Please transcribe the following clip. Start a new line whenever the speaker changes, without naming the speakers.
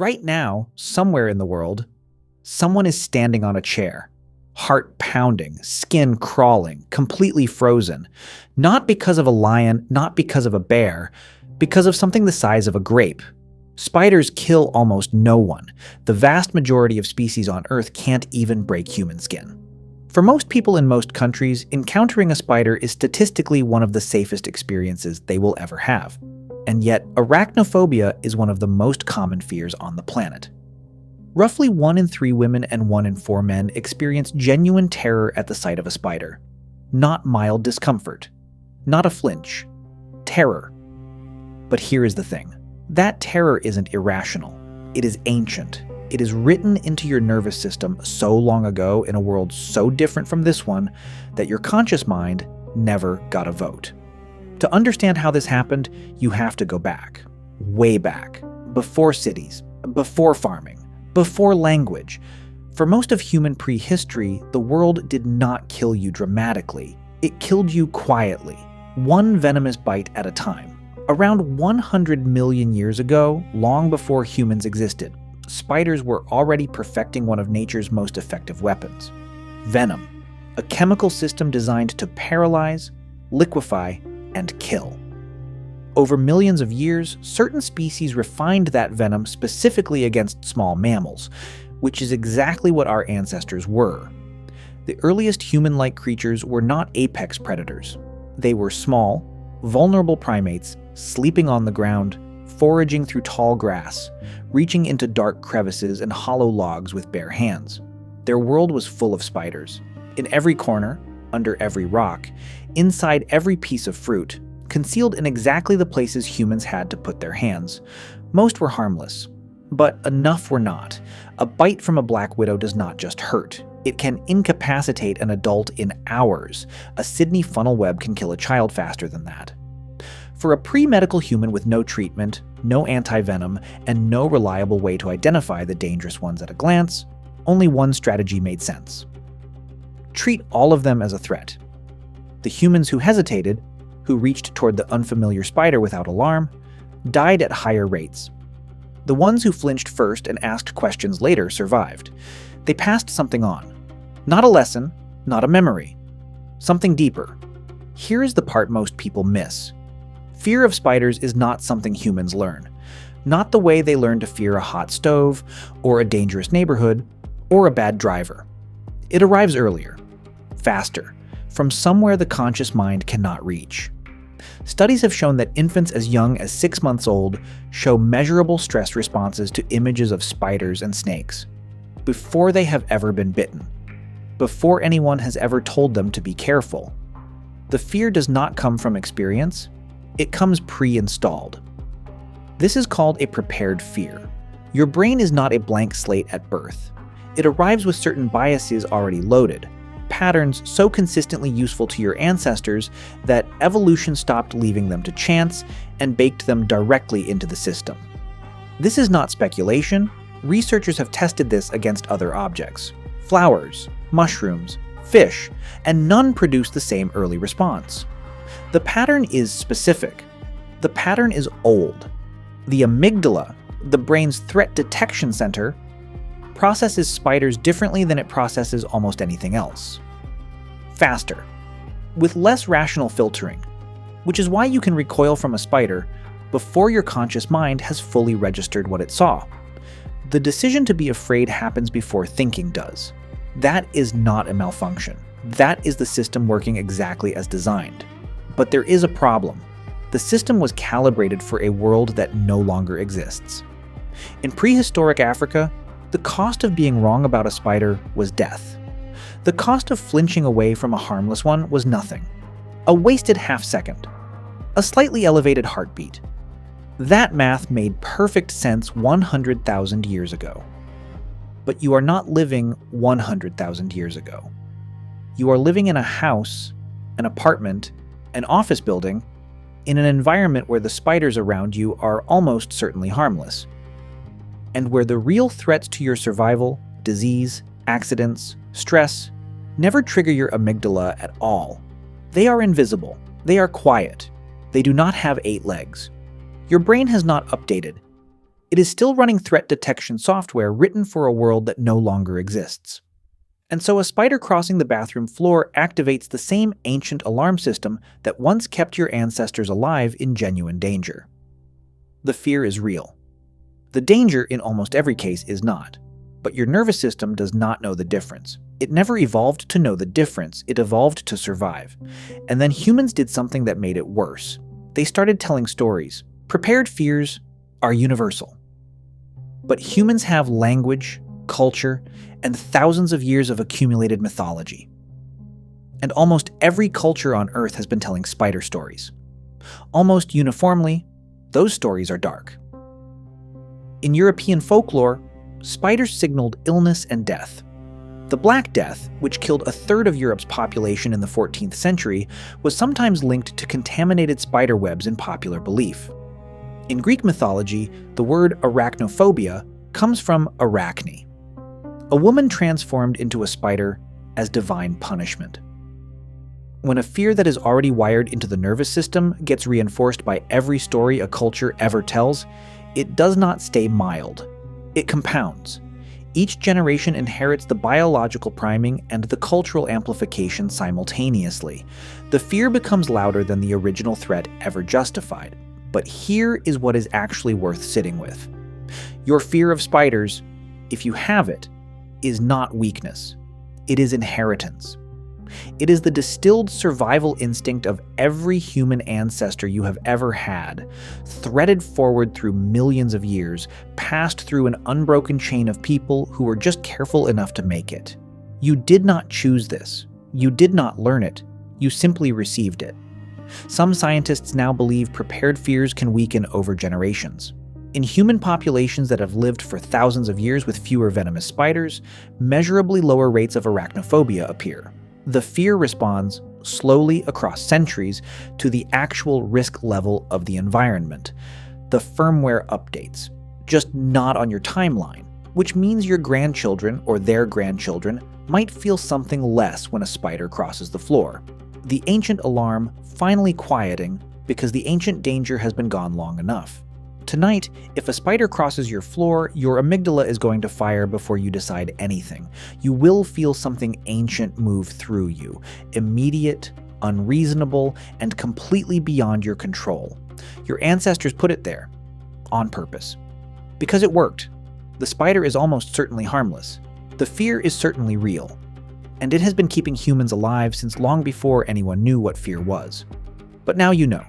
Right now, somewhere in the world, someone is standing on a chair, heart pounding, skin crawling, completely frozen, not because of a lion, not because of a bear, because of something the size of a grape. Spiders kill almost no one. The vast majority of species on Earth can't even break human skin. For most people in most countries, encountering a spider is statistically one of the safest experiences they will ever have. And yet, arachnophobia is one of the most common fears on the planet. Roughly 1 in 3 women and 1 in 4 men experience genuine terror at the sight of a spider. Not mild discomfort. Not a flinch. Terror. But here is the thing. That terror isn't irrational. It is ancient. It is written into your nervous system so long ago in a world so different from this one that your conscious mind never got a vote. To understand how this happened, you have to go back. Way back. Before cities. Before farming. Before language. For most of human prehistory, the world did not kill you dramatically. It killed you quietly, one venomous bite at a time. Around 100 million years ago, long before humans existed, spiders were already perfecting one of nature's most effective weapons: venom, a chemical system designed to paralyze, liquefy, and kill. Over millions of years, certain species refined that venom specifically against small mammals, which is exactly what our ancestors were. The earliest human-like creatures were not apex predators. They were small, vulnerable primates, sleeping on the ground, foraging through tall grass, reaching into dark crevices and hollow logs with bare hands. Their world was full of spiders. In every corner, under every rock, inside every piece of fruit, concealed in exactly the places humans had to put their hands. Most were harmless, but enough were not. A bite from a black widow does not just hurt. It can incapacitate an adult in hours. A Sydney funnel web can kill a child faster than that. For a pre-medical human with no treatment, no anti-venom, and no reliable way to identify the dangerous ones at a glance, only one strategy made sense. Treat all of them as a threat. The humans who hesitated, who reached toward the unfamiliar spider without alarm, died at higher rates. The ones who flinched first and asked questions later survived. They passed something on. Not a lesson, not a memory. Something deeper. Here is the part most people miss. Fear of spiders is not something humans learn. Not the way they learn to fear a hot stove, or a dangerous neighborhood, or a bad driver. It arrives earlier, faster, from somewhere the conscious mind cannot reach. Studies have shown that infants as young as 6 months old show measurable stress responses to images of spiders and snakes, before they have ever been bitten, before anyone has ever told them to be careful. The fear does not come from experience, it comes pre-installed. This is called a prepared fear. Your brain is not a blank slate at birth. It arrives with certain biases already loaded, patterns so consistently useful to your ancestors that evolution stopped leaving them to chance and baked them directly into the system. This is not speculation. Researchers have tested this against other objects: flowers, mushrooms, fish, and none produced the same early response. The pattern is specific. The pattern is old. The amygdala, the brain's threat detection center, processes spiders differently than it processes almost anything else. Faster, with less rational filtering, which is why you can recoil from a spider before your conscious mind has fully registered what it saw. The decision to be afraid happens before thinking does. That is not a malfunction. That is the system working exactly as designed. But there is a problem. The system was calibrated for a world that no longer exists. In prehistoric Africa, the cost of being wrong about a spider was death. The cost of flinching away from a harmless one was nothing. A wasted half-second. A slightly elevated heartbeat. That math made perfect sense 100,000 years ago. But you are not living 100,000 years ago. You are living in a house, an apartment, an office building, in an environment where the spiders around you are almost certainly harmless, and where the real threats to your survival, disease, accidents, stress, never trigger your amygdala at all. They are invisible. They are quiet. They do not have 8 legs. Your brain has not updated. It is still running threat detection software written for a world that no longer exists. And so a spider crossing the bathroom floor activates the same ancient alarm system that once kept your ancestors alive in genuine danger. The fear is real. The danger, in almost every case, is not. But your nervous system does not know the difference. It never evolved to know the difference, it evolved to survive. And then humans did something that made it worse. They started telling stories. Prepared fears are universal. But humans have language, culture, and thousands of years of accumulated mythology. And almost every culture on Earth has been telling spider stories. Almost uniformly, those stories are dark. In European folklore, spiders signaled illness and death. The Black Death, which killed a third of Europe's population in the 14th century, was sometimes linked to contaminated spider webs in popular belief. In Greek mythology, the word arachnophobia comes from arachne, a woman transformed into a spider as divine punishment. When a fear that is already wired into the nervous system gets reinforced by every story a culture ever tells, it does not stay mild. It compounds. Each generation inherits the biological priming and the cultural amplification simultaneously. The fear becomes louder than the original threat ever justified. But here is what is actually worth sitting with. Your fear of spiders, if you have it, is not weakness. It is inheritance. It is the distilled survival instinct of every human ancestor you have ever had, threaded forward through millions of years, passed through an unbroken chain of people who were just careful enough to make it. You did not choose this. You did not learn it. You simply received it. Some scientists now believe prepared fears can weaken over generations. In human populations that have lived for thousands of years with fewer venomous spiders, measurably lower rates of arachnophobia appear. The fear responds slowly across centuries to the actual risk level of the environment. The firmware updates, just not on your timeline, which means your grandchildren or their grandchildren might feel something less when a spider crosses the floor. The ancient alarm finally quieting because the ancient danger has been gone long enough. Tonight, if a spider crosses your floor, your amygdala is going to fire before you decide anything. You will feel something ancient move through you, immediate, unreasonable, and completely beyond your control. Your ancestors put it there, on purpose. Because it worked. The spider is almost certainly harmless. The fear is certainly real. And it has been keeping humans alive since long before anyone knew what fear was. But now you know.